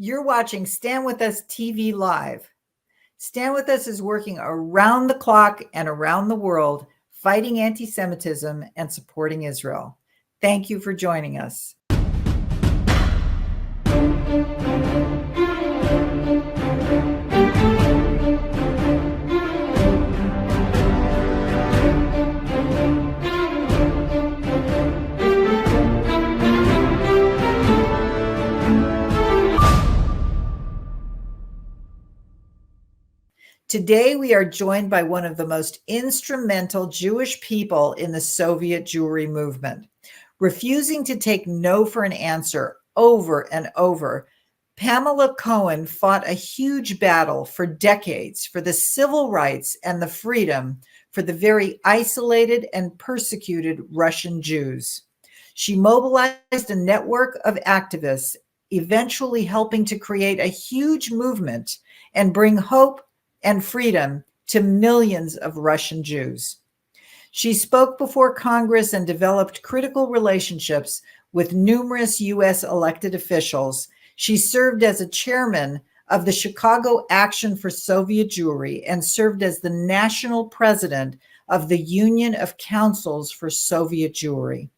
You're watching Stand With Us TV Live. Stand With Us is working around the clock and around the world, fighting anti-Semitism and supporting Israel. Thank you for joining us. Today, we are joined by one of the most instrumental Jewish people in the Soviet Jewry movement. Refusing to take no for an answer over and over, Pamela Cohen fought a huge battle for decades for the civil rights and the freedom for the very isolated and persecuted Russian Jews. She mobilized a network of activists, eventually helping to create a huge movement and bring hope and freedom to millions of Russian Jews. She spoke before Congress and developed critical relationships with numerous U.S. elected officials. She served as a chairman of the Chicago Action for Soviet Jewry and served as the national president of the Union of Councils for Soviet Jewry.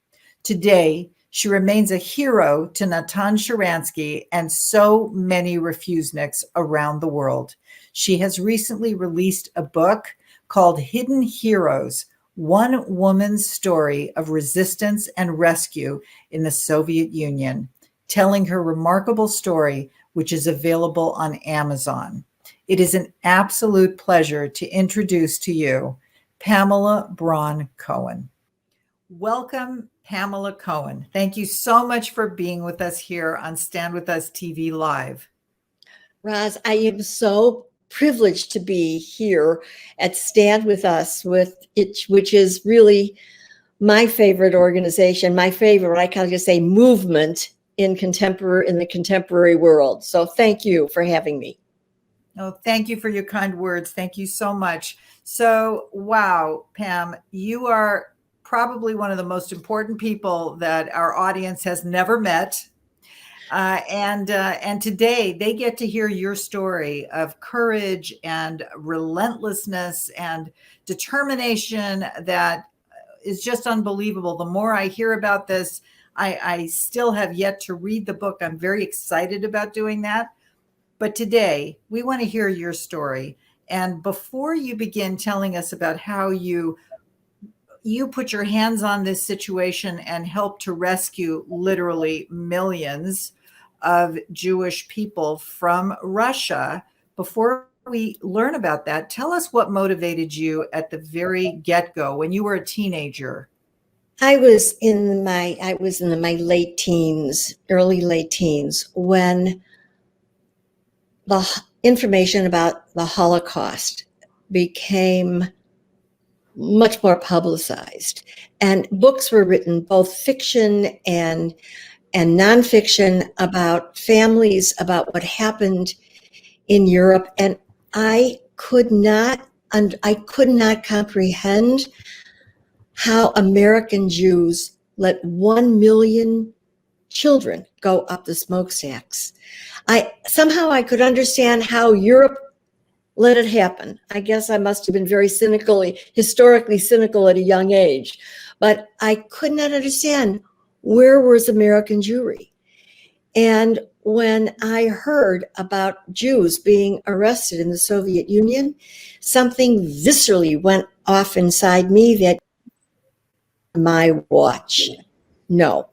Today, she remains a hero to Natan Sharansky and so many refuseniks around the world. She has recently released a book called Hidden Heroes, One Woman's Story of Resistance and Rescue in the Soviet Union, telling her remarkable story, which is available on Amazon. It is an absolute pleasure to introduce to you Pamela Braun Cohen. Welcome, Pamela Cohen. Thank you so much for being with us here on Stand With Us TV Live. Roz, I am so privileged to be here at Stand With Us, which is really my favorite organization, my favorite, I can just say, movement in the contemporary world. So thank you for having me. Oh, thank you for your kind words. Thank you so much. So, wow, Pam, you are probably one of the most important people that our audience has never met. And today they get to hear your story of courage and relentlessness and determination that is just unbelievable. The more I hear about this, I still have yet to read the book. I'm very excited about doing that. But today we want to hear your story. And before you begin telling us about how you put your hands on this situation and help to rescue literally millions of Jewish people from Russia. Before we learn about that, tell us what motivated you at the very get-go when you were a teenager. I was in my late teens, early late teens, when the information about the Holocaust became much more publicized, and books were written, both fiction and nonfiction, about families, about what happened in Europe. And I could not comprehend how American Jews let 1 million children go up the smokestacks. Somehow I could understand how Europe let it happen. I guess I must have been very historically cynical at a young age, but I could not understand where was American Jewry. And when I heard about Jews being arrested in the Soviet Union, something viscerally went off inside me that my watch. No.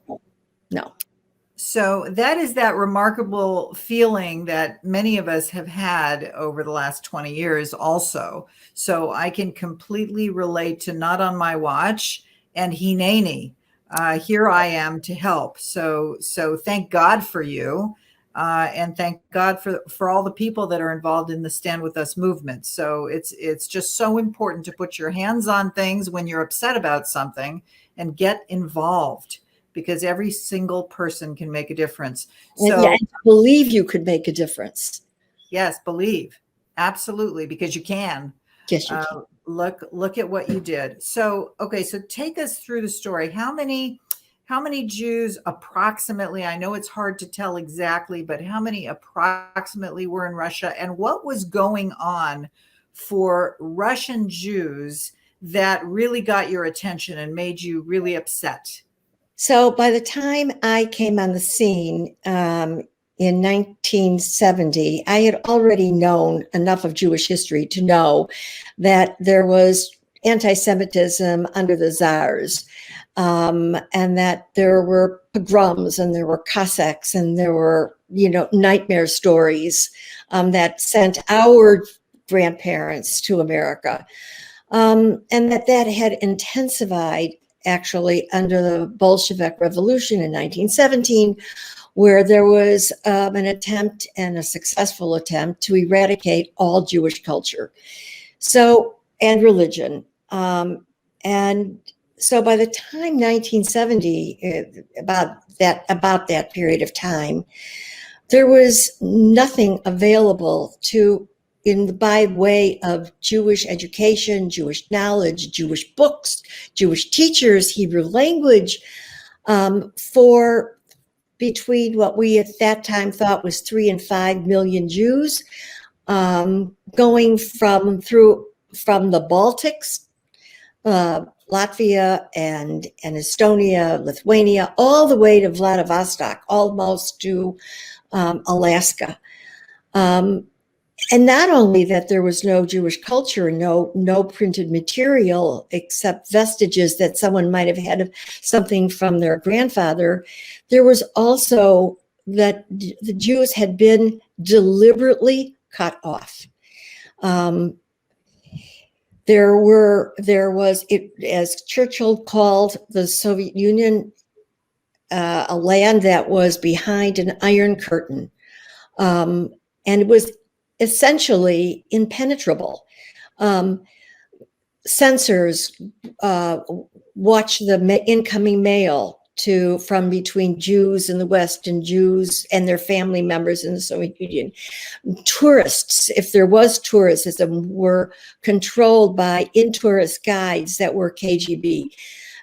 So that is that remarkable feeling that many of us have had over the last 20 years also. So I can completely relate to not on my watch and Hineni. Here I am to help. So thank God for you. And thank God for all the people that are involved in the Stand With Us movement. So it's just so important to put your hands on things when you're upset about something and get involved, because every single person can make a difference. So I believe you could make a difference. Yes, believe. Absolutely, because you can. Yes, you can. Look at what you did. So, okay, so take us through the story. How many how many Jews approximately, I know it's hard to tell exactly, but how many approximately were in Russia, and what was going on for Russian Jews that really got your attention and made you really upset? So by the time I came on the scene in 1970, I had already known enough of Jewish history to know that there was anti-Semitism under the czars, and that there were pogroms and there were Cossacks and there were, nightmare stories that sent our grandparents to America, and that had intensified actually under the Bolshevik Revolution in 1917, where there was an attempt, and a successful attempt, to eradicate all Jewish culture, and religion. And so by the time 1970, about that period of time, there was nothing available by way of Jewish education, Jewish knowledge, Jewish books, Jewish teachers, Hebrew language, for between what we at that time thought was 3 and 5 million Jews, going from the Baltics, Latvia and Estonia, Lithuania, all the way to Vladivostok, almost to Alaska. And not only that there was no Jewish culture, no printed material except vestiges that someone might have had of something from their grandfather, there was also that the Jews had been deliberately cut off. There was, as Churchill called the Soviet Union, a land that was behind an iron curtain, and it was essentially impenetrable. Censors watch the incoming mail from between Jews in the West and Jews and their family members in the Soviet Union. Tourists, if there was tourism, were controlled by in-tourist guides that were KGB.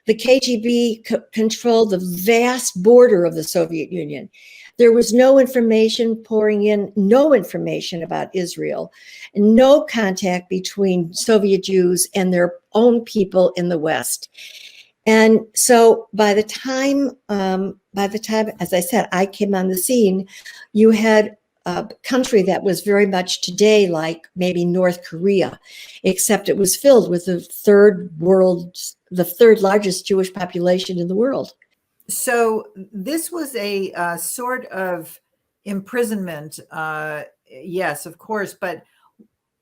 The KGB controlled the vast border of the Soviet Union. There was no information pouring in, no information about Israel, no contact between Soviet Jews and their own people in the West. And so by the time, as I said, I came on the scene, you had a country that was very much today like maybe North Korea, except it was filled with the third largest Jewish population in the world. So this was a sort of imprisonment, yes, of course, but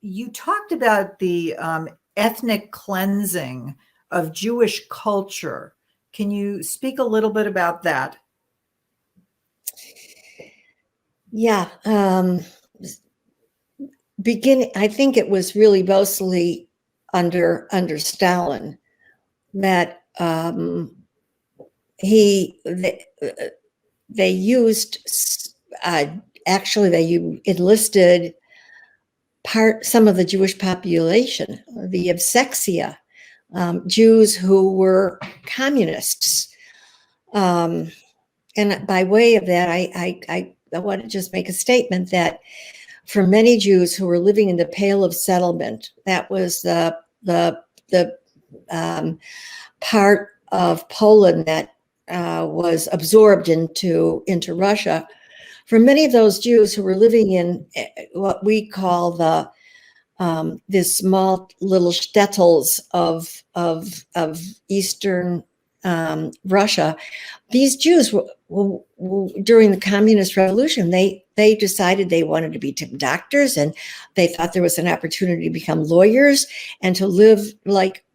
you talked about the ethnic cleansing of Jewish culture. Can you speak a little bit about that? Yeah. I think it was really mostly under Stalin that they used, actually they enlisted some of the Jewish population, the Evsexia, Jews who were communists. And by way of that, I want to just make a statement that for many Jews who were living in the Pale of Settlement, that was the part of Poland that was absorbed into Russia. For many of those Jews who were living in what we call the small little shtetls of Eastern Russia, these Jews were, during the Communist Revolution, they decided they wanted to be doctors, and they thought there was an opportunity to become lawyers and to live like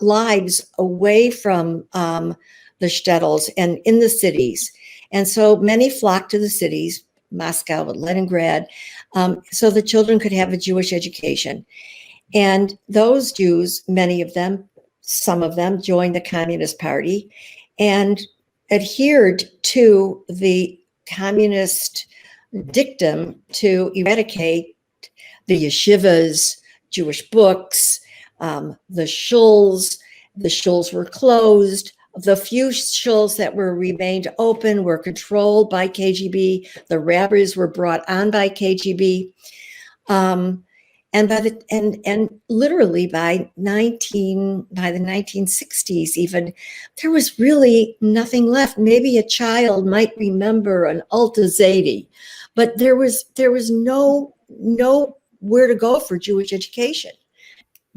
lives away from the shtetls and in the cities. And so many flocked to the cities, Moscow and Leningrad, so the children could have a Jewish education. And those Jews, many of them, some of them, joined the Communist Party and adhered to the communist dictum to eradicate the yeshivas, Jewish books, the shuls. The shuls were closed. The few shuls that were remained open were controlled by KGB. The rabbis were brought on by KGB. And literally by the 1960s, even, there was really nothing left. Maybe a child might remember an Alta Zaidi, but there was no where to go for Jewish education.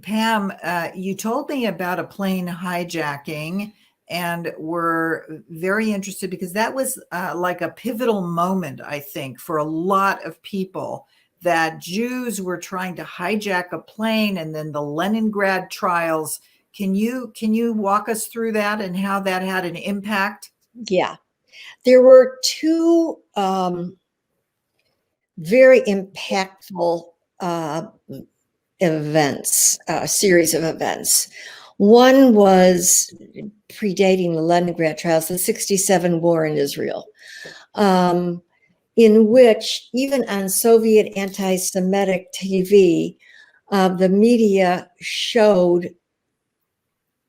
Pam, you told me about a plane hijacking, and were very interested because that was like a pivotal moment, I think, for a lot of people, that Jews were trying to hijack a plane, and then the Leningrad trials. Can you walk us through that and how that had an impact? Yeah, there were two very impactful events, a series of events. One was predating the Leningrad trials, the 67 war in Israel, in which even on Soviet anti-Semitic TV, the media showed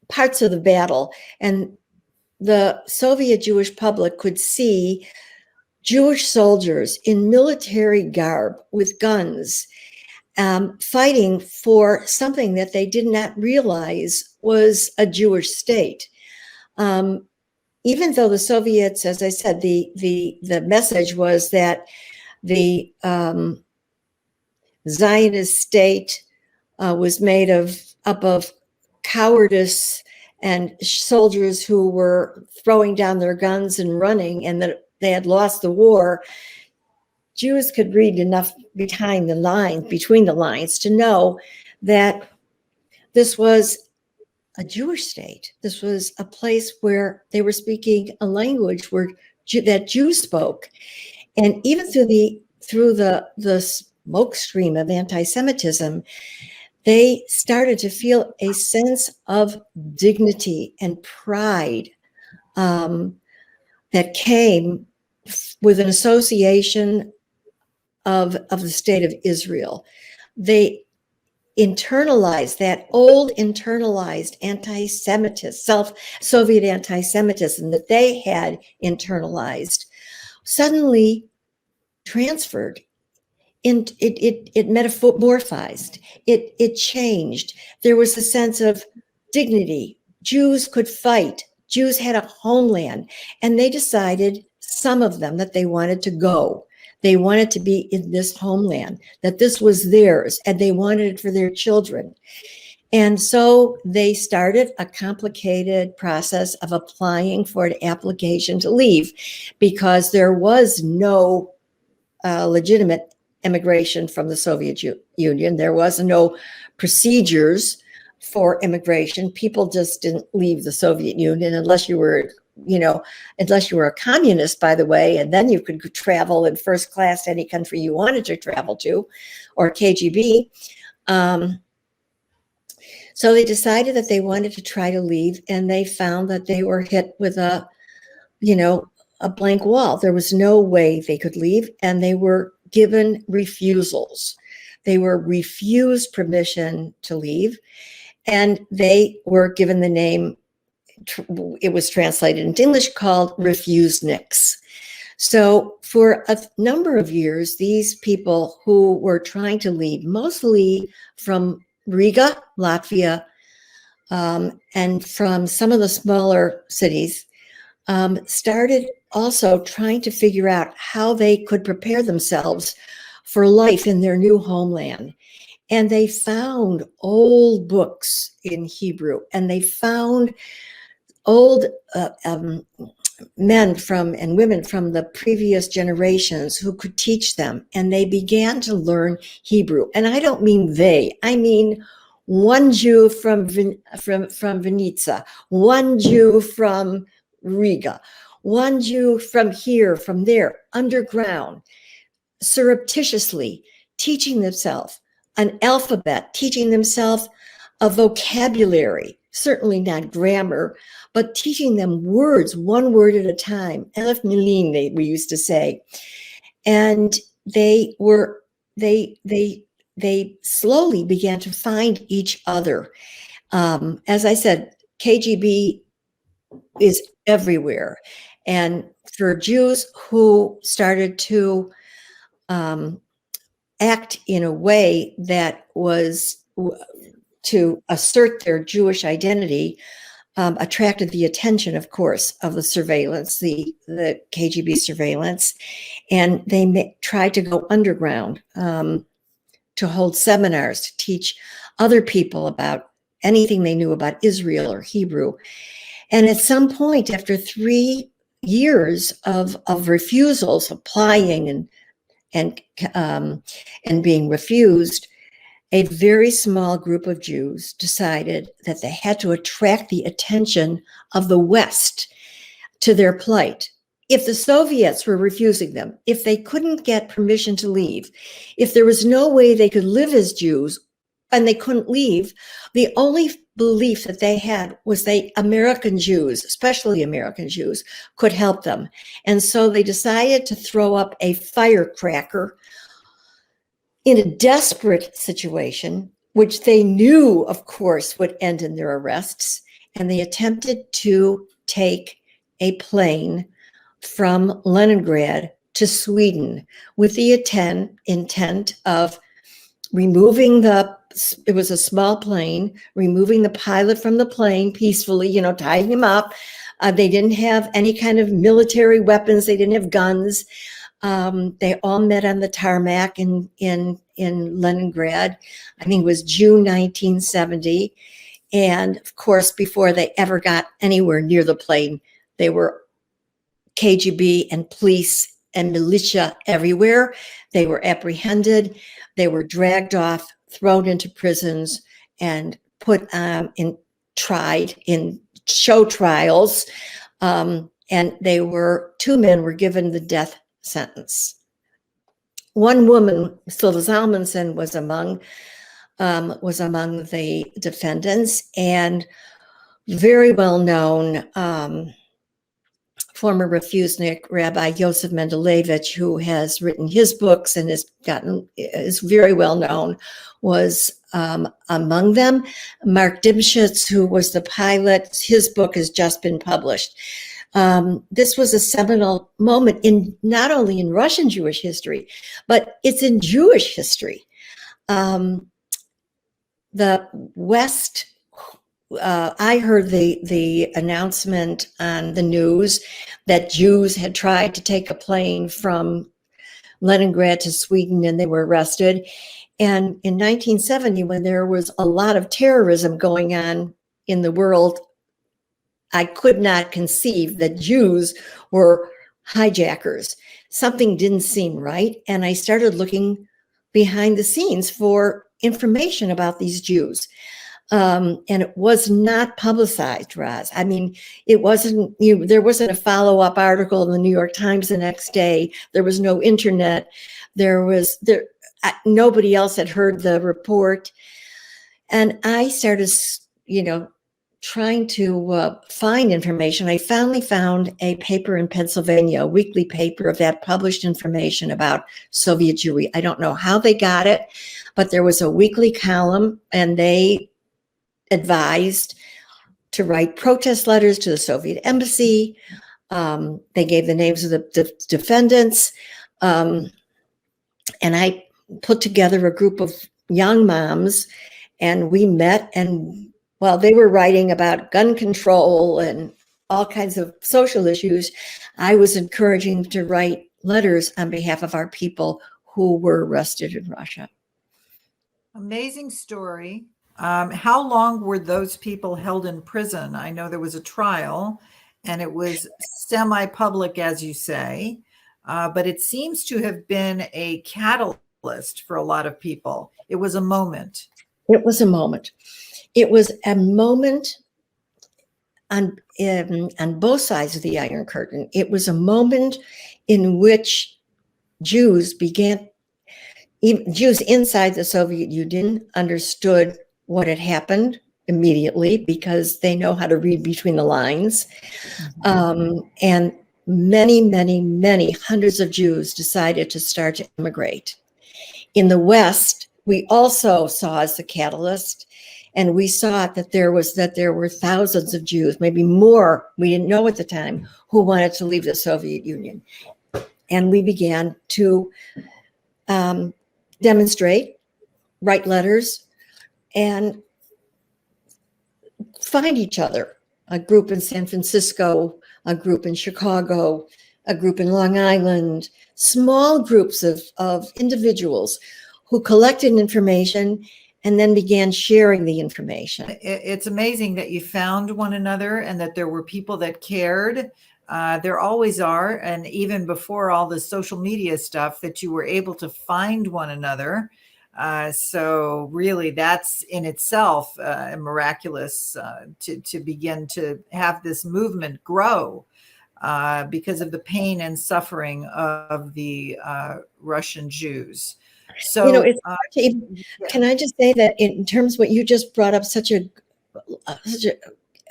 parts of the battle, and the Soviet Jewish public could see Jewish soldiers in military garb with guns, fighting for something that they did not realize was a Jewish state. Even though the Soviets, as I said, the message was that the Zionist state was made up of cowardice and soldiers who were throwing down their guns and running, and that they had lost the war. Jews could read enough between the lines to know that this was a Jewish state. This was a place where they were speaking a language that Jews spoke. And even through the smoke stream of anti-Semitism, they started to feel a sense of dignity and pride that came with an association of the state of Israel. They internalized that old internalized anti-Semitism, Soviet anti-Semitism that they had internalized, suddenly transferred. It metamorphized. It changed. There was a sense of dignity. Jews could fight. Jews had a homeland, and they decided, some of them, that they wanted to go. They wanted to be in this homeland, that this was theirs, and they wanted it for their children. And so they started a complicated process of applying for an application to leave, because there was no legitimate immigration from the Soviet Union. There was no procedures for immigration. People just didn't leave the Soviet Union unless you were a communist, by the way, and then you could travel in first class to any country you wanted to travel to, or KGB. So they decided that they wanted to try to leave, and they found that they were hit with a blank wall. There was no way they could leave, and they were given refusals. They were refused permission to leave, and they were given the name, it was translated into English, called refuseniks. So for a number of years, these people who were trying to leave, mostly from Riga, Latvia, and from some of the smaller cities, started also trying to figure out how they could prepare themselves for life in their new homeland. And they found old books in Hebrew, and they found old men and women from the previous generations who could teach them. And they began to learn Hebrew. And I don't mean they, I mean one Jew from Vinica, one Jew from Riga, one Jew from here, from there, underground, surreptitiously teaching themselves an alphabet, teaching themselves a vocabulary, certainly not grammar, but teaching them words, one word at a time. Elef milim, we used to say. And they slowly began to find each other. As I said, KGB is everywhere. And for Jews who started to act in a way that was to assert their Jewish identity, attracted the attention, of course, of the surveillance, the KGB surveillance, and they tried to go underground to hold seminars to teach other people about anything they knew about Israel or Hebrew. And at some point, after 3 years of refusals, applying and being refused, a very small group of Jews decided that they had to attract the attention of the West to their plight. If the Soviets were refusing them, if they couldn't get permission to leave, if there was no way they could live as Jews and they couldn't leave, the only belief that they had was American Jews, especially American Jews, could help them. And so they decided to throw up a firecracker in a desperate situation, which they knew, of course, would end in their arrests. And they attempted to take a plane from Leningrad to Sweden with the intent of removing it was a small plane, removing the pilot from the plane peacefully, tying him up. They didn't have any kind of military weapons. They didn't have guns. They all met on the tarmac in Leningrad. I think it was June 1970. And of course, before they ever got anywhere near the plane, they were KGB and police and militia everywhere. They were apprehended. They were dragged off, thrown into prisons, and put tried in show trials. And two men were given the death sentence. One woman, Silva Zalmanson, was among the defendants, and very well known former refusenik Rabbi Yosef Mendelevich, who has written his books and is very well known, was among them. Mark Dimschitz, who was the pilot, his book has just been published. This was a seminal moment not only in Russian Jewish history, but it's in Jewish history. The West, I heard the announcement on the news that Jews had tried to take a plane from Leningrad to Sweden and they were arrested. And in 1970, when there was a lot of terrorism going on in the world, I could not conceive that Jews were hijackers. Something didn't seem right. And I started looking behind the scenes for information about these Jews. And it was not publicized, Roz. I mean, it wasn't, there wasn't a follow-up article in the New York Times the next day. There was no internet. Nobody else had heard the report. And I started, trying to find information. I finally found a paper in Pennsylvania, a weekly paper that published information about Soviet Jewry. I don't know how they got it, but there was a weekly column, and they advised to write protest letters to the Soviet embassy. They gave the names of the defendants. And I put together a group of young moms, and we met, and while they were writing about gun control and all kinds of social issues, I was encouraging them to write letters on behalf of our people who were arrested in Russia. Amazing story. How long were those people held in prison? I know there was a trial and it was semi-public, as you say, but it seems to have been a catalyst for a lot of people. It was a moment. It was a moment. It was a moment on both sides of the Iron Curtain. It was a moment in which Jews inside the Soviet Union understood what had happened immediately because they know how to read between the lines. And many, many, many hundreds of Jews decided to start to immigrate. In the West, we also saw as the catalyst, And we saw that there were thousands of Jews, maybe more, we didn't know at the time, who wanted to leave the Soviet Union. And we began to demonstrate, write letters, and find each other. A group in San Francisco, a group in Chicago, a group in Long Island, small groups of individuals who collected information and then began sharing the information. It's amazing that you found one another and that there were people that cared. There always are. And even before all the social media stuff, that you were able to find one another. So really, that's in itself miraculous to begin to have this movement grow because of the pain and suffering of the Russian Jews. So, it's hard to even, can I just say that in terms of what you just brought up, such an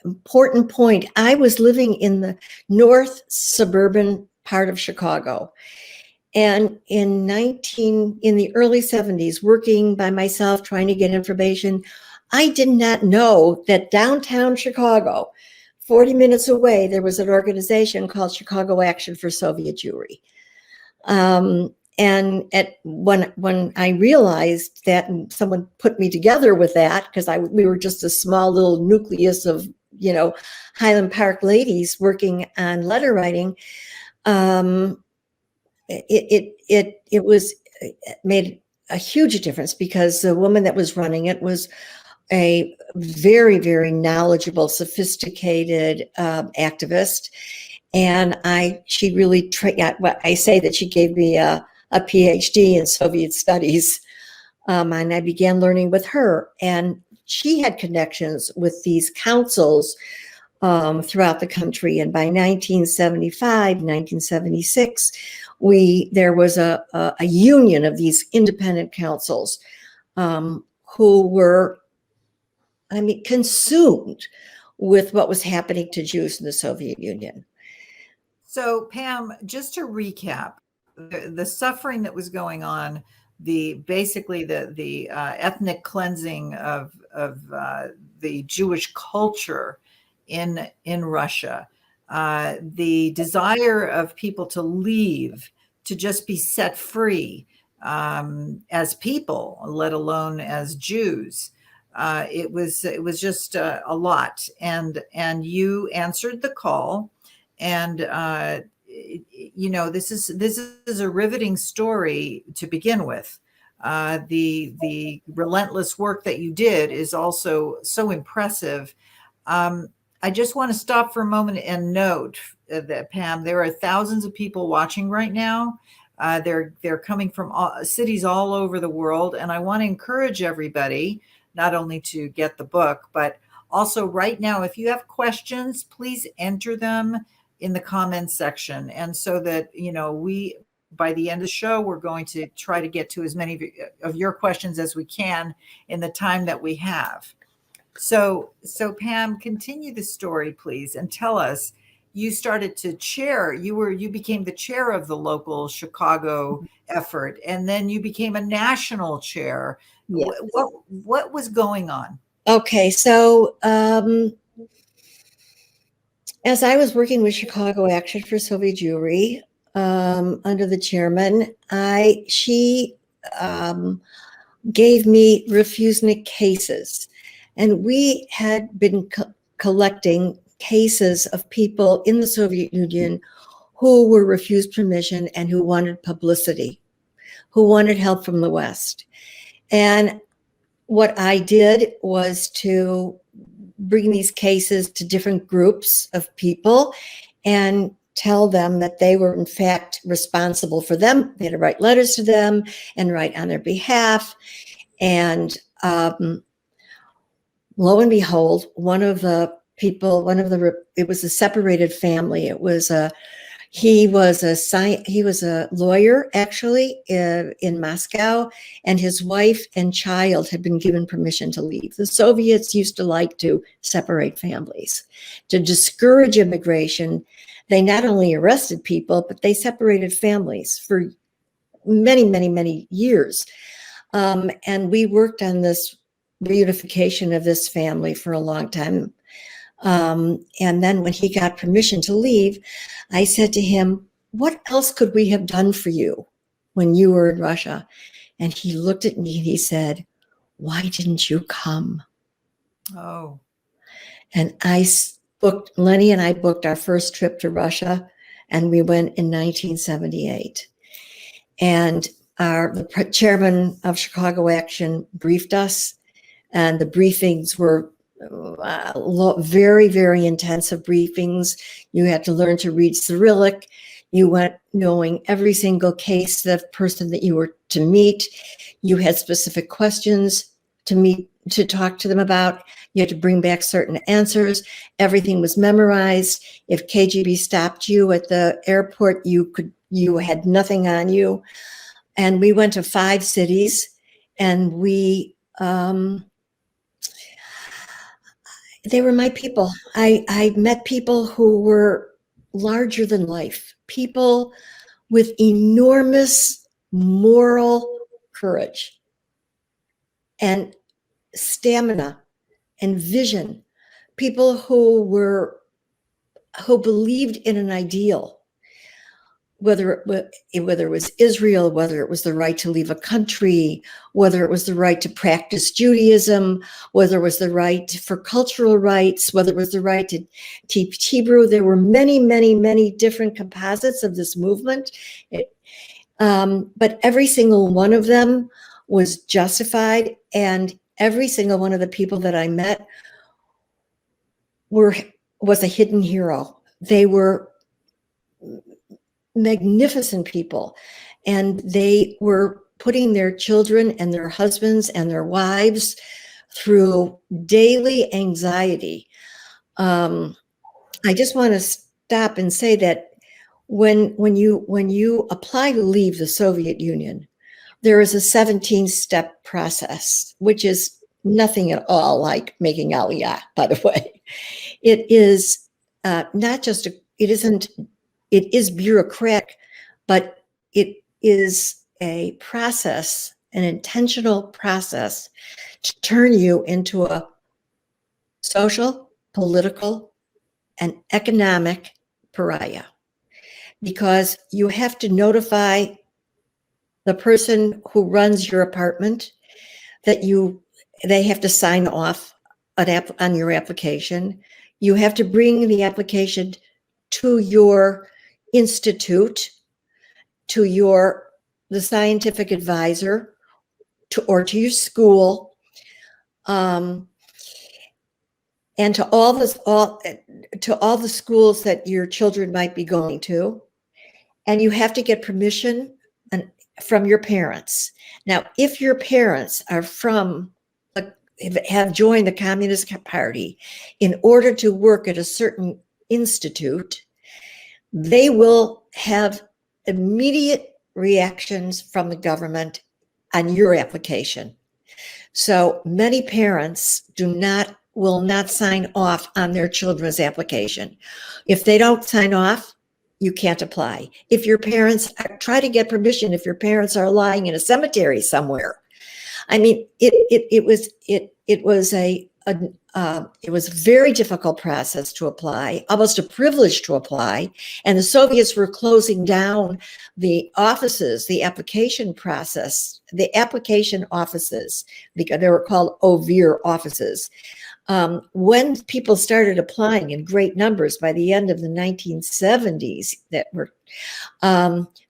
important point. I was living in the north suburban part of Chicago. And in the early 70s, working by myself, trying to get information, I did not know that downtown Chicago, 40 minutes away, there was an organization called Chicago Action for Soviet Jewry. And when I realized that, and someone put me together with that, because we were just a small little nucleus of, Highland Park ladies working on letter writing, it made a huge difference, because the woman that was running it was a very, very knowledgeable, sophisticated activist. And she really, I say that she gave me a PhD in Soviet studies. And I began learning with her. And she had connections with these councils throughout the country. And by 1975, 1976, there was a union of these independent councils who were, consumed with what was happening to Jews in the Soviet Union. So, Pam, just to recap, the suffering that was going on, basically the ethnic cleansing of the Jewish culture in Russia, the desire of people to leave, to just be set free as people, let alone as Jews. It was just a lot, and you answered the call, and this is a riveting story to begin with. The relentless work that you did is also so impressive. I just want to stop for a moment and note that, Pam, there are thousands of people watching right now. They're coming from cities all over the world, and I want to encourage everybody not only to get the book, but also right now, if you have questions, please enter them in the comments section. And so that, by the end of the show, we're going to try to get to as many of your questions as we can in the time that we have. So Pam, continue the story, please, and tell us, you started to chair, you became the chair of the local Chicago effort, and then you became a national chair. Yes. What was going on? Okay, so as I was working with Chicago Action for Soviet Jewry under the chairman, she gave me refusenik cases, and we had been collecting cases of people in the Soviet Union who were refused permission and who wanted publicity, who wanted help from the West. And what I did was to bring these cases to different groups of people and tell them that they were in fact responsible for them. They had to write letters to them and write on their behalf. And lo and behold, it was a separated family. He was a lawyer, actually, in Moscow, and his wife and child had been given permission to leave. The Soviets used to like to separate families. To discourage immigration, they not only arrested people, but they separated families for many, many, many years. And we worked on this reunification of this family for a long time. And then when he got permission to leave, I said to him, what else could we have done for you when you were in Russia? And he looked at me and he said, why didn't you come? Oh. And Lenny and I booked our first trip to Russia, and we went in 1978. And the chairman of Chicago Action briefed us, and the briefings were very, very intensive briefings. You had to learn to read Cyrillic. You went knowing every single case, the person that you were to meet. You had specific questions to talk to them about. You had to bring back certain answers. Everything was memorized. If KGB stopped you at the airport, you had nothing on you. And we went to 5 cities, and they were my people. I met people who were larger than life, people with enormous moral courage and stamina and vision, people who believed in an ideal, whether it was Israel, whether it was the right to leave a country, whether it was the right to practice Judaism, whether it was the right for cultural rights, whether it was the right to teach Hebrew. There were many, many, many different composites of this movement. But every single one of them was justified, and every single one of the people that I met was a hidden hero. They were magnificent people, and they were putting their children and their husbands and their wives through daily anxiety. I just want to stop and say that when you apply to leave the Soviet Union, there is a 17-step process, which is nothing at all like making Aliyah, by the way. It is it is bureaucratic, but it is a process, an intentional process to turn you into a social, political, and economic pariah. Because you have to notify the person who runs your apartment that they have to sign off on your application. You have to bring the application to your institute, to the scientific advisor, or to your school, and to all the schools that your children might be going to. And you have to get permission from your parents. Now, if your parents are have joined the Communist Party in order to work at a certain institute, they will have immediate reactions from the government on your application. So many parents will not sign off on their children's application. If they don't sign off, you can't apply. If your parents try to get permission, if your parents are lying in a cemetery somewhere, I mean, it was a very difficult process to apply, almost a privilege to apply. And the Soviets were closing down the offices, the application process, the application offices, because they were called OVIR offices. When people started applying in great numbers by the end of the 1970s,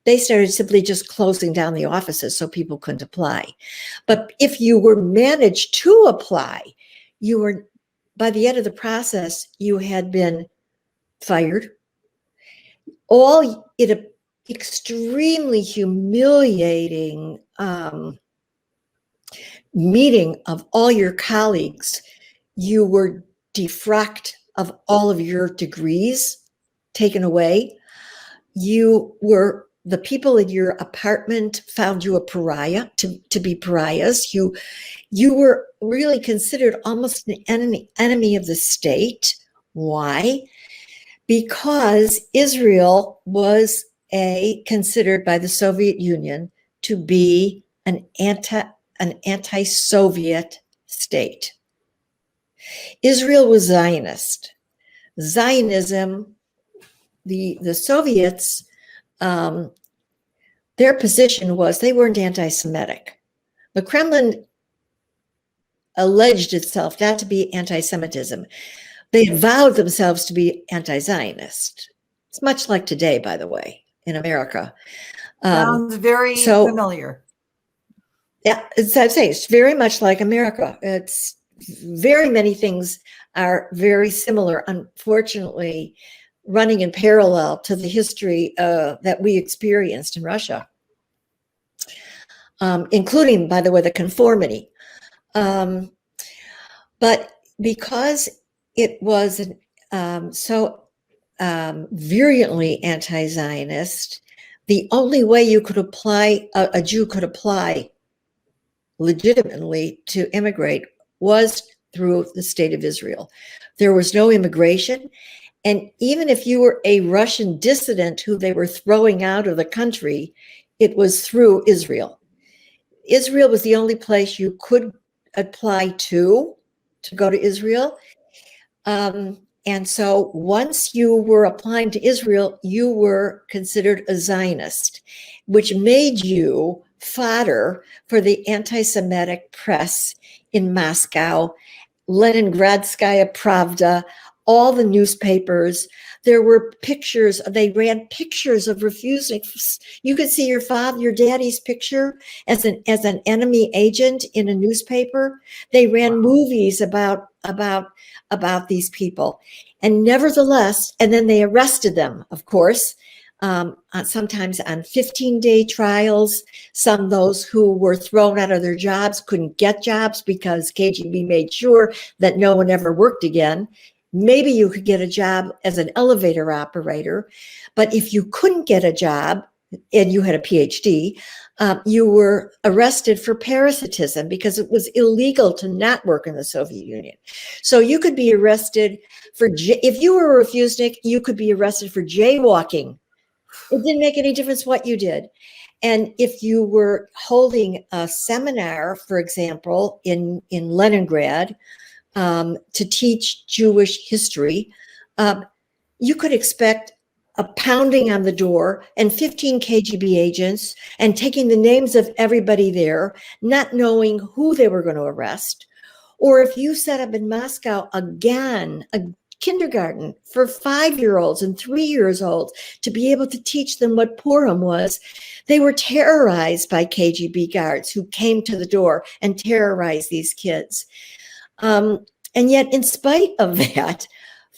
they started simply just closing down the offices so people couldn't apply. But if you were managed to apply, by the end of the process, you had been fired. All in an extremely humiliating meeting of all your colleagues. You were defrocked of all of your degrees, taken away. The people in your apartment found you a pariah, to be pariahs. You were really considered almost an enemy of the state. Why? Because Israel was considered by the Soviet Union to be an anti-Soviet state. Israel was Zionist. Zionism, the Soviets, their position was they weren't anti-Semitic. The Kremlin alleged itself not to be anti-Semitism. They vowed themselves to be anti-Zionist. It's much like today, by the way, in America. Sounds very familiar. Yeah, I'd say it's very much like America. It's very many things are very similar, unfortunately, running in parallel to the history that we experienced in Russia, including, by the way, the conformity. But because it was so virulently anti-Zionist, the only way you could apply, a Jew could apply legitimately to immigrate was through the state of Israel. There was no immigration. And even if you were a Russian dissident who they were throwing out of the country, it was through Israel. Israel was the only place you could apply to go to Israel. And so once you were applying to Israel, you were considered a Zionist, which made you fodder for the anti-Semitic press in Moscow, Leningradskaya Pravda, all the newspapers. There were pictures, they ran pictures of refuseniks. You could see your daddy's picture as an enemy agent in a newspaper. They ran movies about these people. And nevertheless, and then they arrested them, of course, sometimes on 15-day trials. Some those who were thrown out of their jobs couldn't get jobs because KGB made sure that no one ever worked again. Maybe you could get a job as an elevator operator, but if you couldn't get a job and you had a PhD, you were arrested for parasitism because it was illegal to not work in the Soviet Union. So you could be arrested for, if you were a refusenik, you could be arrested for jaywalking. It didn't make any difference what you did. And if you were holding a seminar, for example, in Leningrad, to teach Jewish history, you could expect a pounding on the door and 15 KGB agents and taking the names of everybody there, not knowing who they were going to arrest. Or if you set up in Moscow again, a kindergarten for 5-year-olds and 3-year-olds to be able to teach them what Purim was, they were terrorized by KGB guards who came to the door and terrorized these kids. And yet, in spite of that,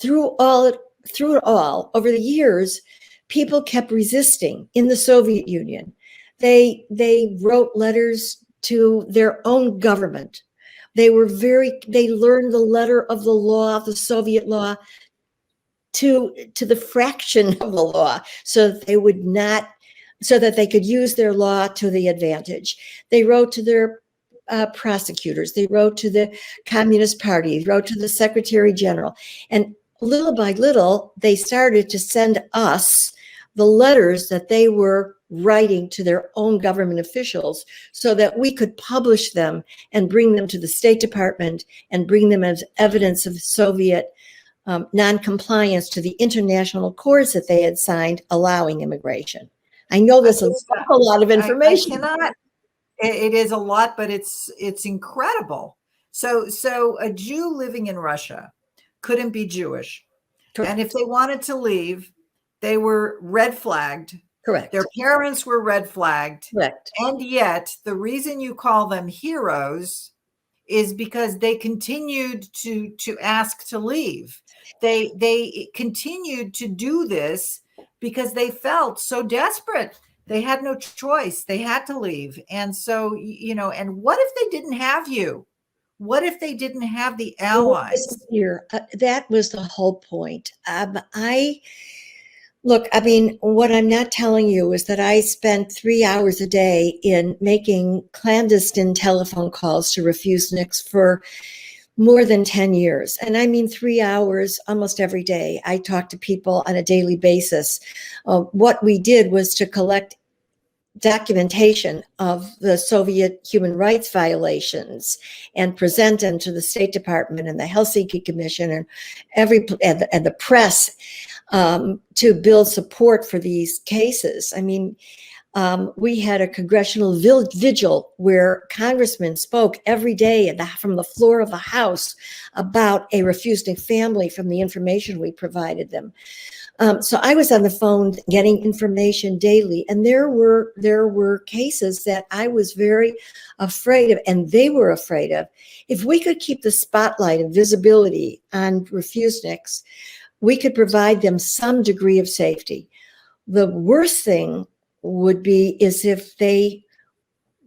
through it all, over the years, people kept resisting in the Soviet Union. They wrote letters to their own government. They learned the letter of the law, the Soviet law, to the fraction of the law, so that they could use their law to the advantage. They wrote to their prosecutors. They wrote to the Communist Party. They wrote to the Secretary General. And little by little, they started to send us the letters that they were writing to their own government officials so that we could publish them and bring them to the State Department and bring them as evidence of Soviet non-compliance to the international accords that they had signed allowing immigration. I know this is a lot of information. It is a lot, but it's incredible. So a Jew living in Russia couldn't be Jewish. Correct. And if they wanted to leave, they were red flagged. Correct. Their parents were red flagged. Correct. And yet the reason you call them heroes is because they continued to ask to leave. They continued to do this because they felt so desperate. They had no choice. They had to leave. And so, and what if they didn't have you? What if they didn't have the allies? That was the whole point. What I'm not telling you is that I spent 3 hours a day in making clandestine telephone calls to refuseniks for more than 10 years. And I mean 3 hours almost every day. I talked to people on a daily basis. What we did was to collect documentation of the Soviet human rights violations and present them to the State Department and the Helsinki Commission and the press to build support for these cases. I mean, we had a congressional vigil where congressmen spoke every day from the floor of the House about a refusenik family from the information we provided them. So I was on the phone getting information daily, and there were cases that I was very afraid of, and they were afraid of. If we could keep the spotlight and visibility on refuseniks, we could provide them some degree of safety. The worst thing would be is if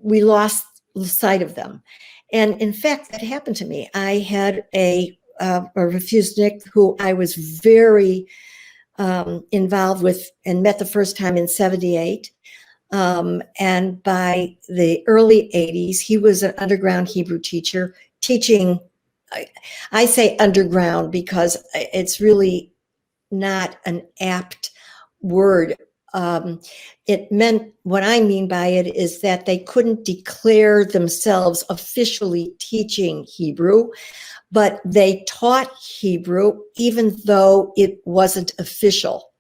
we lost sight of them. And in fact, that happened to me. I had a refusenik who I was very involved with and met the first time in 78. And by the early 80s, he was an underground Hebrew teacher teaching. I say underground because it's really not an apt word. It meant, what I mean by it is that they couldn't declare themselves officially teaching Hebrew, but they taught Hebrew even though it wasn't official.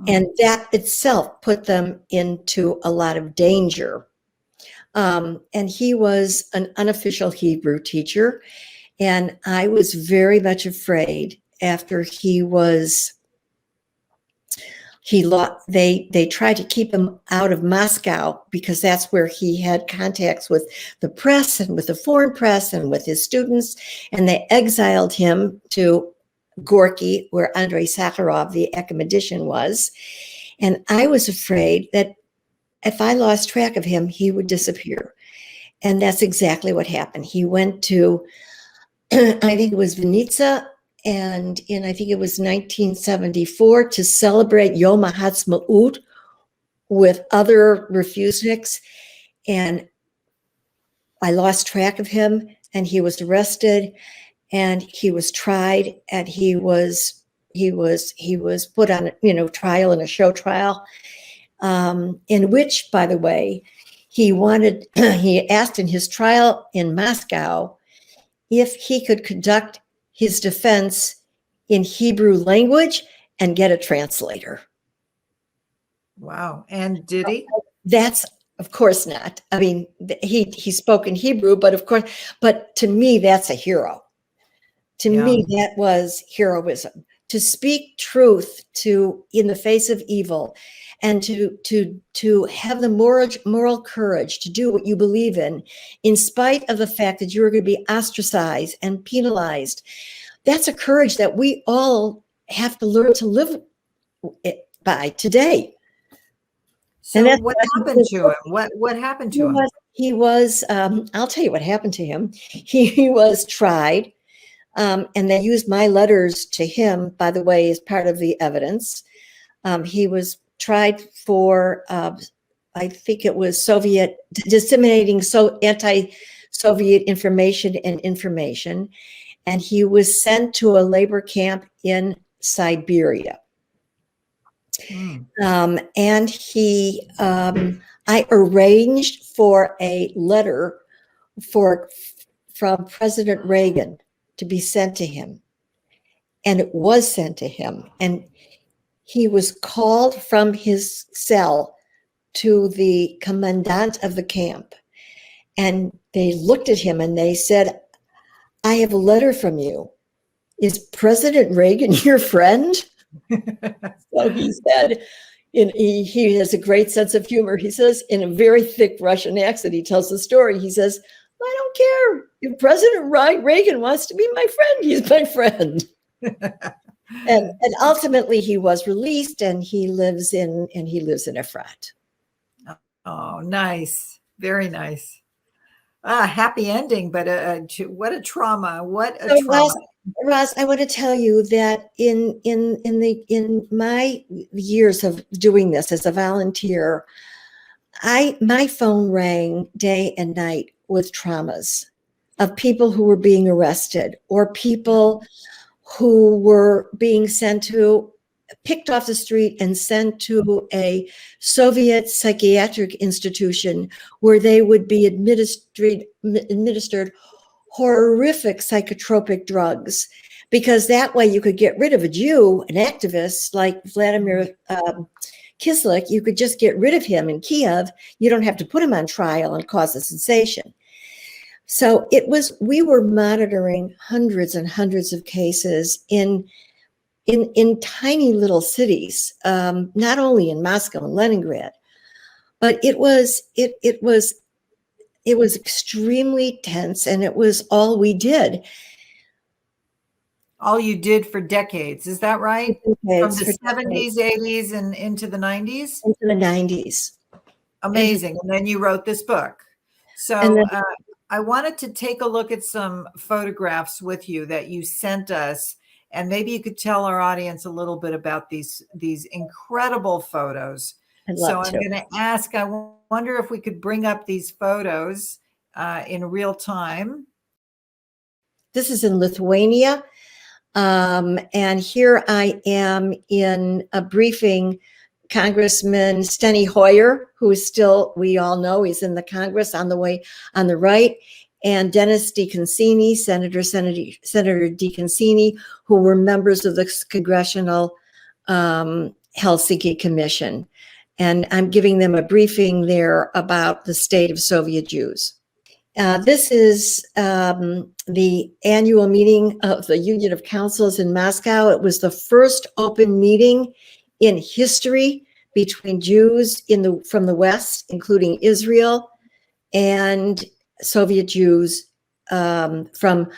And that itself put them into a lot of danger. And he was an unofficial Hebrew teacher. And I was very much afraid after they tried to keep him out of Moscow because that's where he had contacts with the press and with the foreign press and with his students. And they exiled him to Gorky, where Andrei Sakharov, the academician, was. And I was afraid that if I lost track of him, he would disappear. And that's exactly what happened. He went to, I think it was Vinnytsia, and I think it was 1974, to celebrate Yom HaHatzmaut with other refuseniks. And I lost track of him, and he was arrested, and he was tried, and he was put on trial, in a show trial, in which, by the way, he asked in his trial in Moscow if he could conduct his defense in Hebrew language and get a translator. Wow. And did he? That's, of course not. I mean, he spoke in Hebrew, but to me, that's a hero. To me, that was heroism. To speak truth in the face of evil, and to have the moral courage to do what you believe in spite of the fact that you're going to be ostracized and penalized. That's a courage that we all have to learn to live by today. So what happened to him? What happened to him? He was, I'll tell you what happened to him. He was tried, and they used my letters to him, by the way, as part of the evidence. He was tried for, I think it was disseminating anti-Soviet information, and he was sent to a labor camp in Siberia. And I arranged for a letter from President Reagan to be sent to him, and it was sent to him. And he was called from his cell to the commandant of the camp, and they looked at him and they said, "I have a letter from you. Is President Reagan your friend?" So he said, he has a great sense of humor. He says, in a very thick Russian accent, he tells the story. He says, "I don't care. If President Reagan wants to be my friend, he's my friend." And ultimately he was released, and he lives in Efrat. Oh, nice. Very nice. Happy ending, but what a trauma. What a trauma. Roz, I want to tell you that in my years of doing this as a volunteer, my phone rang day and night with traumas of people who were being arrested, or people who were being sent to picked off the street and sent to a Soviet psychiatric institution where they would be administered horrific psychotropic drugs, because that way you could get rid of a Jew, an activist like Vladimir Kislik. You could just get rid of him in Kiev. You don't have to put him on trial and cause a sensation. So we were monitoring hundreds and hundreds of cases in tiny little cities, not only in Moscow and Leningrad, but it was extremely tense, and it was all we did. All you did for decades, is that right? Decades, from the 70s, 80s, and into the 90s? Into the 90s. Amazing. And then you wrote this book. So then, I wanted to take a look at some photographs with you that you sent us, and maybe you could tell our audience a little bit about these incredible photos. So I'm going to ask, I wonder if we could bring up these photos in real time. This is in Lithuania. And here I am in a briefing Congressman Steny Hoyer, who is still, we all know, he's in the Congress on the right, and Dennis DeConcini, Senator DeConcini, who were members of the Congressional Helsinki Commission. And I'm giving them a briefing there about the state of Soviet Jews. This is the annual meeting of the Union of Councils in Moscow. It was the first open meeting in history between Jews from the West, including Israel, and Soviet Jews from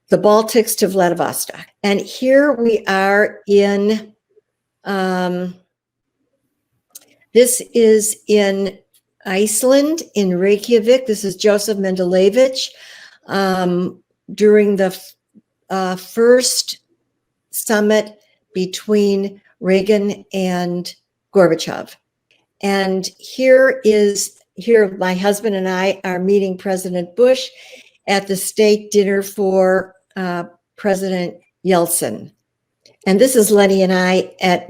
the Baltics to Vladivostok. And here we are in, this is in Iceland, in Reykjavik. This is Joseph Mendelevich during the first summit between Reagan and Gorbachev. And here my husband and I are meeting President Bush at the state dinner for President Yeltsin. And this is Lenny and I at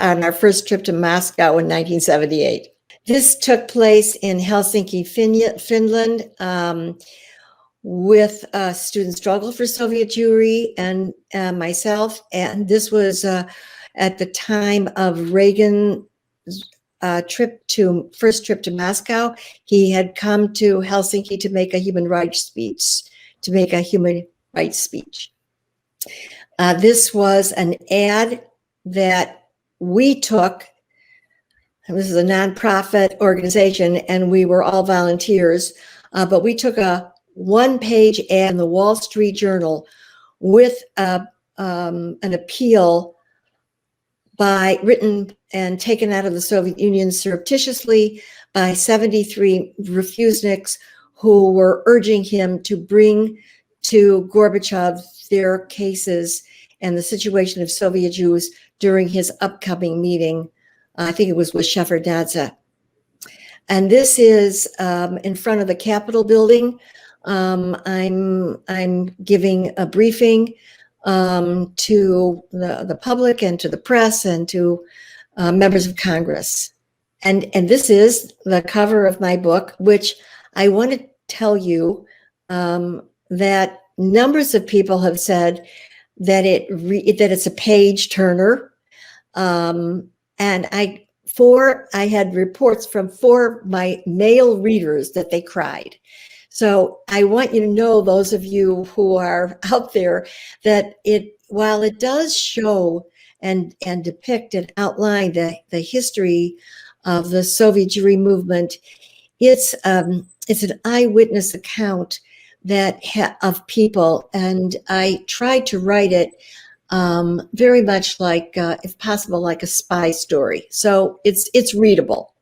on our first trip to Moscow in 1978. This took place in Helsinki, Finland, with Student Struggle for Soviet Jewry and myself. And this was at the time of Reagan's first trip to Moscow. He had come to Helsinki to make a human rights speech. This was an ad that we took. This is a nonprofit organization, and we were all volunteers, but we took a one-page ad in the Wall Street Journal with an appeal written and taken out of the Soviet Union surreptitiously by 73 refuseniks who were urging him to bring to Gorbachev their cases and the situation of Soviet Jews during his upcoming meeting. I think it was with Shevardnadze. And this is in front of the Capitol building. I'm giving a briefing to the public and to the press and to members of Congress. And this is the cover of my book, which I want to tell you that numbers of people have said that it's a page turner. And I had reports from 4 my male readers that they cried. So I want you to know, those of you who are out there, that while it does show and depict and outline the history of the Soviet Jewry movement, it's an eyewitness account of people, and I tried to write it very much like, if possible, like a spy story. So it's readable.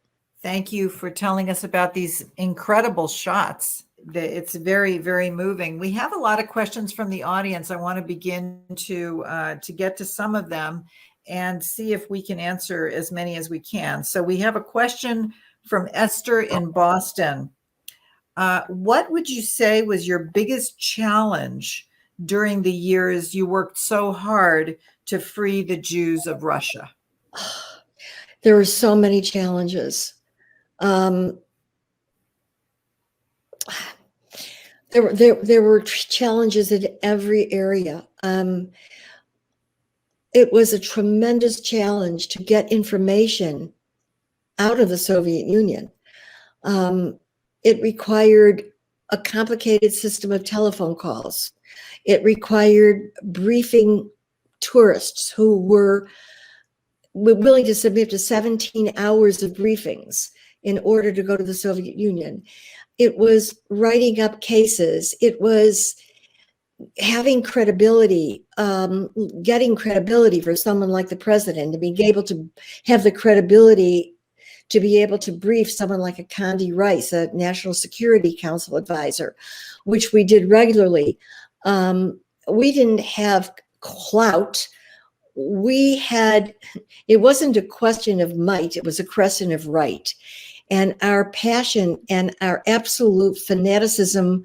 Thank you for telling us about these incredible shots. It's very, very moving. We have a lot of questions from the audience. I want to begin to get to some of them and see if we can answer as many as we can. So we have a question from Esther in Boston. What would you say was your biggest challenge during the years you worked so hard to free the Jews of Russia? There were so many challenges. There were challenges in every area. It was a tremendous challenge to get information out of the Soviet Union. It required a complicated system of telephone calls. It required briefing tourists who were willing to submit to 17 hours of briefings in order to go to the Soviet Union. It was writing up cases. It was having credibility, getting credibility for someone like the president, and being able to have the credibility to be able to brief someone like a Condi Rice, a National Security Council advisor, which we did regularly. We didn't have clout. It wasn't a question of might, it was a question of right. And our passion and our absolute fanaticism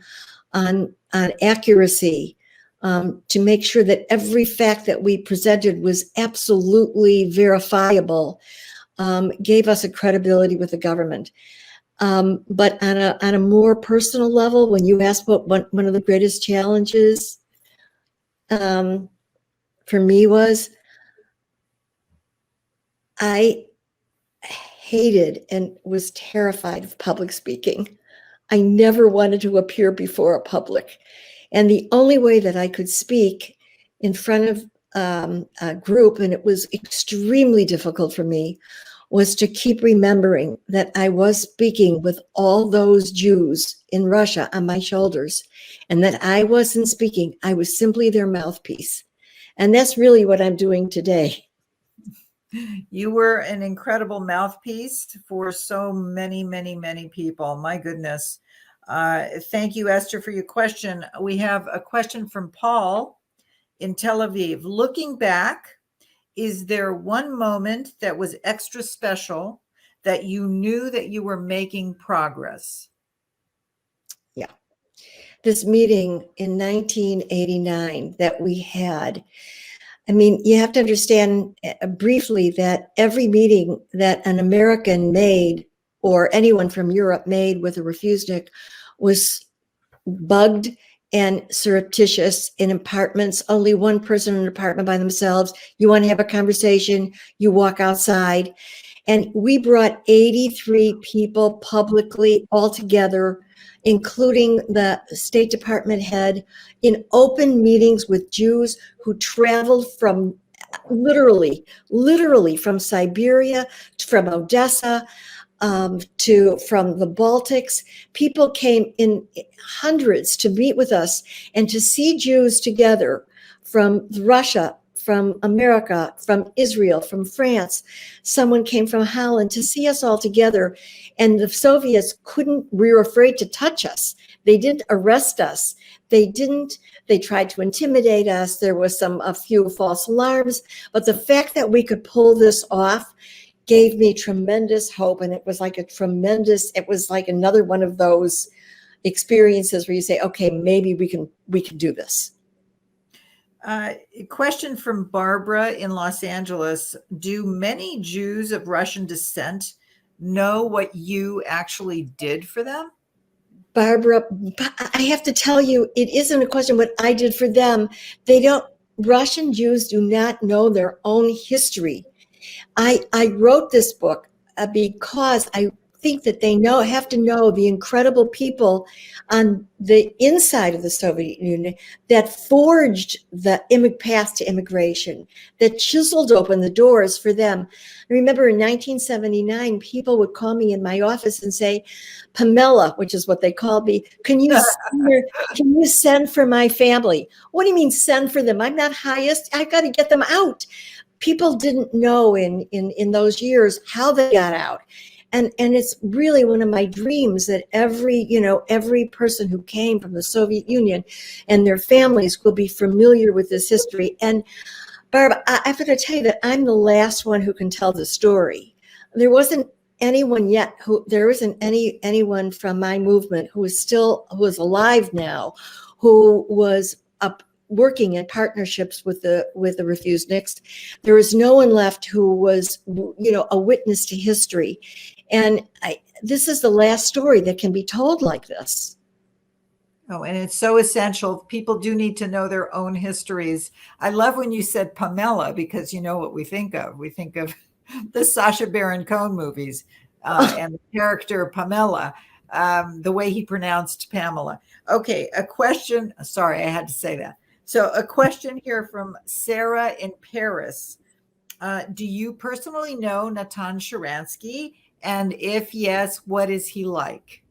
on accuracy, to make sure that every fact that we presented was absolutely verifiable, gave us a credibility with the government. But on a more personal level, when you ask what one of the greatest challenges for me was, I hated and was terrified of public speaking. I never wanted to appear before a public. And the only way that I could speak in front of a group, and it was extremely difficult for me, was to keep remembering that I was speaking with all those Jews in Russia on my shoulders, and that I wasn't speaking. I was simply their mouthpiece. And that's really what I'm doing today. You were an incredible mouthpiece for so many, many, many people. My goodness. Thank you, Esther, for your question. We have a question from Paul in Tel Aviv. Looking back, is there one moment that was extra special that you knew that you were making progress? Yeah. This meeting in 1989 that we had, I mean, you have to understand briefly that every meeting that an American made or anyone from Europe made with a refusenik was bugged and surreptitious in apartments, only one person in an apartment by themselves. You want to have a conversation, you walk outside. And we brought 83 people publicly all together, including the State Department head, in open meetings with Jews who traveled from literally from Siberia, from Odessa, from the Baltics. People came in hundreds to meet with us and to see Jews together from Russia, from America, from Israel, from France. Someone came from Holland to see us all together. And the Soviets we were afraid to touch us. They didn't arrest us. They tried to intimidate us. There was a few false alarms, but the fact that we could pull this off gave me tremendous hope. And it was like another one of those experiences where you say, okay, maybe we can do this. A question from Barbara in Los Angeles. Do many Jews of Russian descent know what you actually did for them? Barbara, I have to tell you, it isn't a question what I did for them. Russian Jews do not know their own history. I wrote this book because I think that they have to know the incredible people on the inside of the Soviet Union that forged the path to immigration, that chiseled open the doors for them. I remember in 1979, people would call me in my office and say, Pamela, which is what they called me, can you send for my family? What do you mean send for them? I'm not highest. I got to get them out. People didn't know in those years how they got out. And it's really one of my dreams that every person who came from the Soviet Union and their families will be familiar with this history. And Barb, I've got to tell you that I'm the last one who can tell the story. There wasn't anyone yet there isn't anyone from my movement who is alive now, who was working in partnerships with the refuseniks. There was no one left who was, a witness to history. And this is the last story that can be told like this. Oh, and it's so essential. People do need to know their own histories. I love when you said Pamela, because you know what we think of. We think of the Sacha Baron Cohen movies and the character Pamela, the way he pronounced Pamela. Okay, a question. Sorry, I had to say that. So a question here from Sarah in Paris. Do you personally know Natan Sharansky? And if yes, what is he like?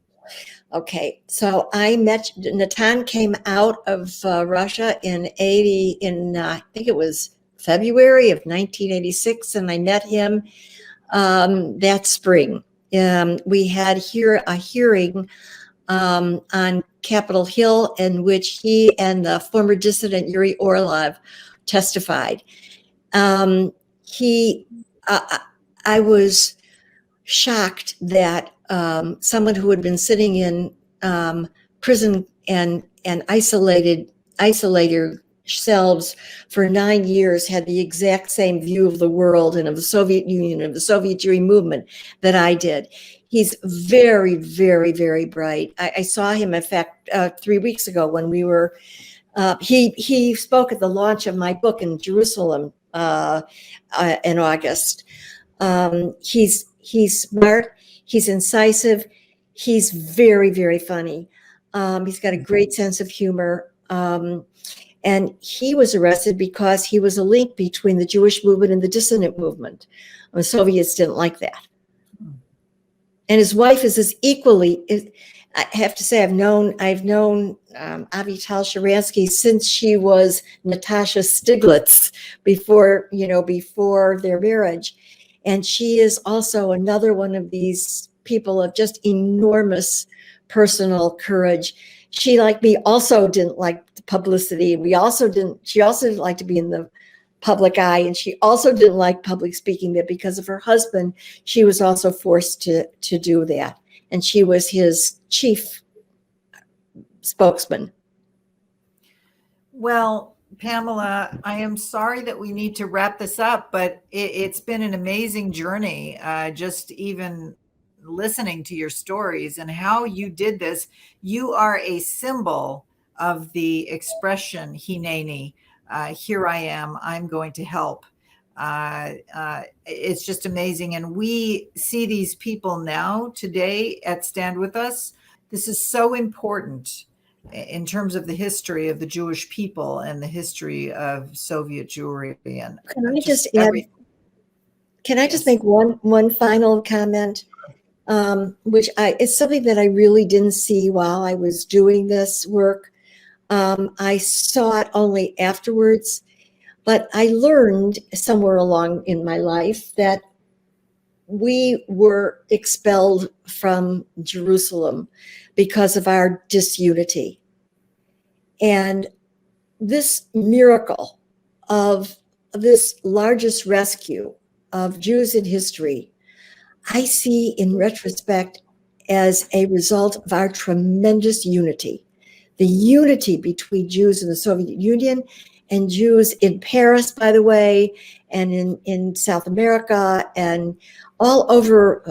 Okay, so I met Natan, came out of Russia in I think it was February of 1986, and I met him that spring. We had here a hearing on Capitol Hill in which he and the former dissident Yuri Orlov testified. I was shocked that someone who had been sitting in prison and isolated selves for 9 years had the exact same view of the world and of the Soviet Union, of the Soviet Jewry movement that I did. He's very, very, very bright. I saw him, in fact, 3 weeks ago when we were, he spoke at the launch of my book in Jerusalem in August. He's smart, he's incisive, he's very, very funny. He's got a great sense of humor. And he was arrested because he was a link between the Jewish movement and the dissident movement. The Soviets didn't like that. And his wife is as equally, I have to say, I've known Avital Sharansky since she was Natasha Stiglitz before their marriage. And she is also another one of these people of just enormous personal courage. She, like me, also didn't like the publicity. She also didn't like to be in the public eye. And she also didn't like public speaking, that because of her husband, she was also forced to do that. And she was his chief spokesman. Well, Pamela, I am sorry that we need to wrap this up, but it's been an amazing journey. Just even listening to your stories and how you did this. You are a symbol of the expression Hineni. Here I am, I'm going to help. It's just amazing. And we see these people now today at Stand With Us. This is so important in terms of the history of the Jewish people and the history of Soviet Jewry. And can I just add? Can I just make one final comment, which it's something that I really didn't see while I was doing this work. I saw it only afterwards, but I learned somewhere along in my life that we were expelled from Jerusalem because of our disunity. And this miracle of this largest rescue of Jews in history, I see in retrospect as a result of our tremendous unity. The unity between Jews in the Soviet Union and Jews in Paris, by the way, and in South America and all over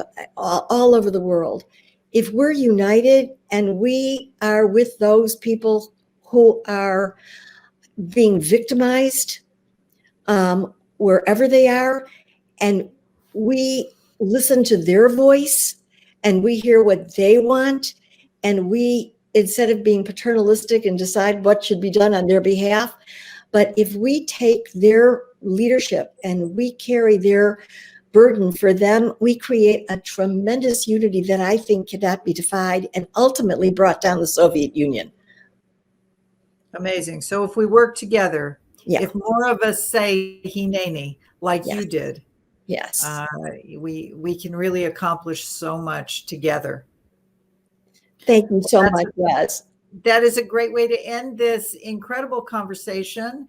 the world. If we're united and we are with those people who are being victimized wherever they are, and we listen to their voice and we hear what they want, and we, instead of being paternalistic and decide what should be done on their behalf, but if we take their leadership and we carry their burden for them, we create a tremendous unity that I think cannot be defied and ultimately brought down the Soviet Union. Amazing. So if we work together, Yeah. if more of us say Hineni like Yes. you did, Yes, we can really accomplish so much together. thank you so much, Wes. That is a great way to end this incredible conversation.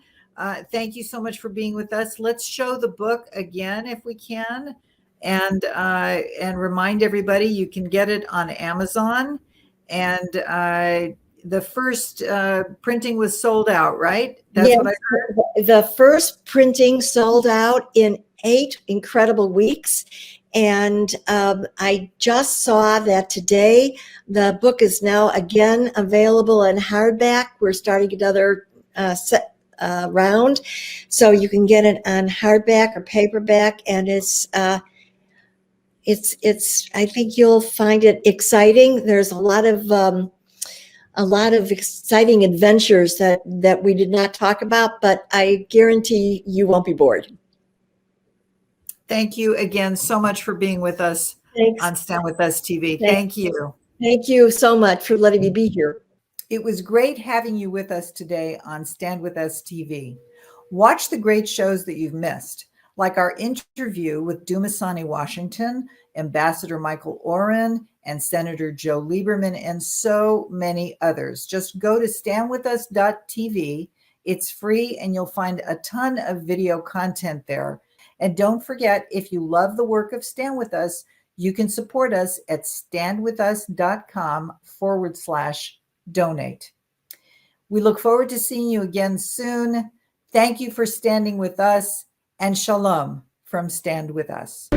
Thank you so much for being with us. Let's show the book again if we can, and remind everybody you can get it on Amazon. And the first printing was sold out, right? That's Yes, what I heard. the first printing sold out in 8 incredible weeks. And I just saw that today the book is now again available in hardback. We're starting another round, so you can get it on hardback or paperback, and it's I think you'll find it exciting. There's a lot of exciting adventures that we did not talk about, but I guarantee you won't be bored. Thank you again so much for being with us Thanks. on Stand With Us TV. Thank you. Thank you so much for letting me be here. It was great having you with us today on Stand With Us TV. Watch the great shows that you've missed, like our interview with Dumasani Washington, Ambassador Michael Oren, and Senator Joe Lieberman, and so many others. Just go to standwithus.tv. It's free, and you'll find a ton of video content there. And don't forget, if you love the work of Stand With Us, you can support us at standwithus.com/donate. We look forward to seeing you again soon. Thank you for standing with us, and shalom from Stand With Us.